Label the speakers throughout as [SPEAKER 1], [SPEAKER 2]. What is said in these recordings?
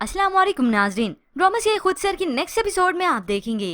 [SPEAKER 1] अस्सलाम वालेकुम नाजरीन, ड्रामा से खुद सर की नेक्स्ट एपिसोड में आप देखेंगे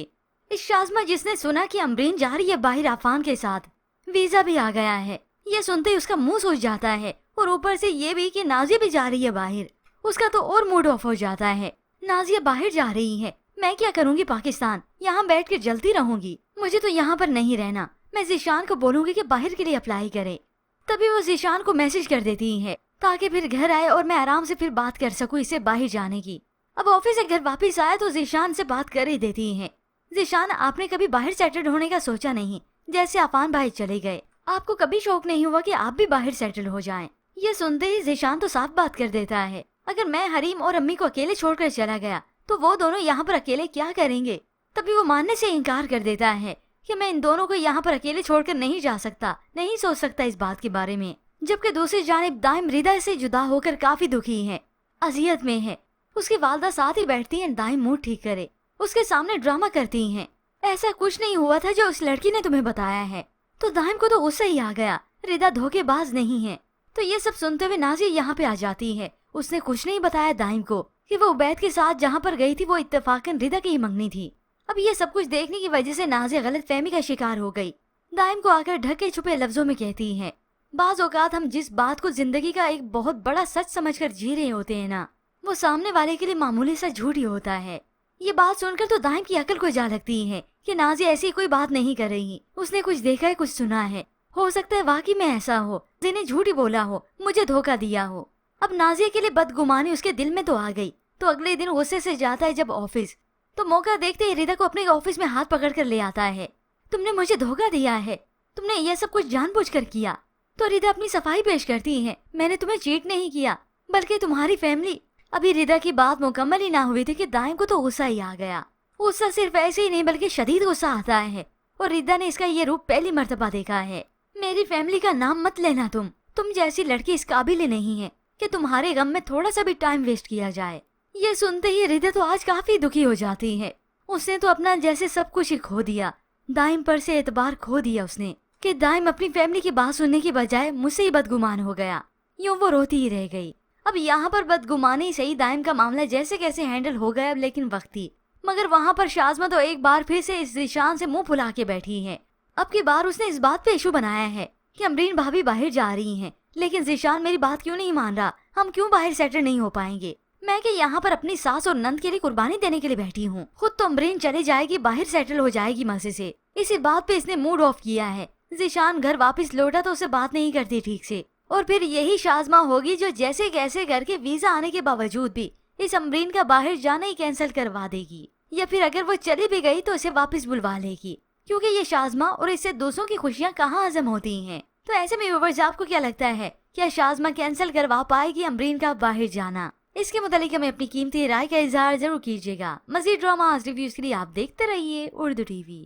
[SPEAKER 1] इस शाज़मा जिसने सुना कि अमरीन जा रही है बाहर आफान के साथ, वीजा भी आ गया है। ये सुनते ही उसका मुंह सूज जाता है और ऊपर से ये भी कि नाजिया भी जा रही है बाहर। उसका तो और मूड ऑफ हो जाता है। नाजिया बाहर जा रही है, मैं क्या करूँगी पाकिस्तान, यहाँ बैठ कर जलती रहूंगी। मुझे तो यहाँ पर नहीं रहना। मैं ज़ीशान को बोलूंगी कि बाहर के लिए अप्लाई करे। तभी वो ज़ीशान को मैसेज कर देती है ताकि फिर घर आए और मैं आराम से फिर बात कर सकूं इससे बाहर जाने की। अब ऑफिस से घर वापस आया तो ज़ीशान से बात कर ही देती है। ज़ीशान, आपने कभी बाहर सेटल होने का सोचा नहीं? जैसे आफान भाई चले गए, आपको कभी शौक नहीं हुआ कि आप भी बाहर सेटल हो जाएं? ये सुनते ही ज़ीशान तो साफ बात कर देता है, अगर मैं हरीम और अम्मी को अकेले छोड़कर चला गया तो वो दोनों यहाँ पर अकेले क्या करेंगे? तभी वो मानने से इनकार कर देता है कि मैं इन दोनों को यहाँ पर अकेले छोड़कर नहीं जा सकता, नहीं सोच सकता इस बात के बारे में। जबकि दूसरी जानिब दाइम रिदा से जुदा होकर काफी दुखी है, अजियत में है। उसकी वालदा साथ ही बैठती है दाइम मूड ठीक करे, उसके सामने ड्रामा करती हैं। ऐसा कुछ नहीं हुआ था जो उस लड़की ने तुम्हें बताया है। तो दाइम को तो गुस्सा ही आ गया, रिदा धोखेबाज नहीं है। तो ये सब सुनते हुए नाजिया यहाँ पे आ जाती है। उसने कुछ नहीं बताया दाइम को कि वो उबैद के साथ जहाँ पर गई थी वो इत्तेफाकन रिदा की ही मंगनी थी। अब ये सब कुछ देखने की वजह से नाजिया गलत फहमी का शिकार हो गई। दाइम को आकर ढके छुपे लफ्जों में कहती है, बाज औकात हम जिस बात को जिंदगी का एक बहुत बड़ा सच समझकर जी रहे होते हैं ना, वो सामने वाले के लिए मामूली सा झूठ ही होता है। ये बात सुनकर तो दाइम की अकल को जा लगती है कि नाजिया ऐसी कोई बात नहीं कर रही, उसने कुछ देखा है, कुछ सुना है। हो सकता है वाकई में ऐसा हो, जिन्हें झूठ ही बोला हो, मुझे धोखा दिया हो। अब नाजिया के लिए बदगुमानी उसके दिल में तो आ गई। तो अगले दिन गुस्से से जाता है जब ऑफिस, तो मौका देखते ही रिदा को अपने ऑफिस में हाथ पकड़ कर ले आता है। तुमने मुझे धोखा दिया है, तुमने ये सब कुछ जानबूझकर किया। तो रिदा अपनी सफाई पेश करती है, मैंने तुम्हें चीट नहीं किया बल्कि तुम्हारी फैमिली। अभी रिदा की बात मुकम्मल ही ना हुई थी कि दाइम को तो गुस्सा ही आ गया। गुस्सा सिर्फ ऐसे ही नहीं बल्कि शदीद गुस्सा आता है और रिदा ने इसका ये रूप पहली मर्तबा देखा है। मेरी फैमिली का नाम मत लेना, तुम जैसी लड़की इस काबिल नहीं है कि तुम्हारे गम में थोड़ा सा भी टाइम वेस्ट किया जाए। ये सुनते ही रिदा तो आज काफी दुखी हो जाती है। उसने तो अपना जैसे सब कुछ ही खो दिया, दाइम पर से एतबार खो दिया उसने कि दाइम अपनी फैमिली की बात सुनने की बजाय मुझसे ही बदगुमान हो गया। यूं वो रोती ही रह गई। अब यहाँ पर बदगुमानी सही दाइम का मामला जैसे कैसे हैंडल हो गया, लेकिन वक्ती। मगर वहाँ पर शाज़मा तो एक बार फिर से इस ज़ीशान से मुंह फुला के बैठी है। अब की बार उसने इस बात पे इशू बनाया है कि अमरीन भाभी बाहर जा रही हैं, लेकिन ज़ीशान मेरी बात क्यों नहीं मान रहा, हम क्यों बाहर सेटल नहीं हो पाएंगे। मैं कि यहाँ पर अपनी सास और नंद के लिए कुर्बानी देने के लिए बैठी हूँ। खुद तो अमरीन चले जाएगी, बाहर सेटल हो जाएगी मजे से। इसी बात पे इसने मूड ऑफ किया है। ज़ीशान घर वापस लौटा तो उसे बात नहीं करती ठीक से, और फिर यही शाज़मा होगी जो जैसे कैसे करके वीजा आने के बावजूद भी इस अमरीन का बाहर जाना ही कैंसिल करवा देगी, या फिर अगर वो चली भी गई तो उसे वापस बुलवा लेगी, क्योंकि ये शाज़मा और इससे दूसरों की खुशियाँ कहाँ हजम होती हैं। तो ऐसे में व्यूअर्स, आपको क्या लगता है, क्या शाज़मा कैंसिल करवा पाएगी अमरीन का बाहर जाना? इसके मुतालिक हमें अपनी कीमती राय का इजहार जरूर कीजिएगा। मज़ीद ड्रामा रिव्यूज के लिए आप देखते रहिए उर्दू टीवी।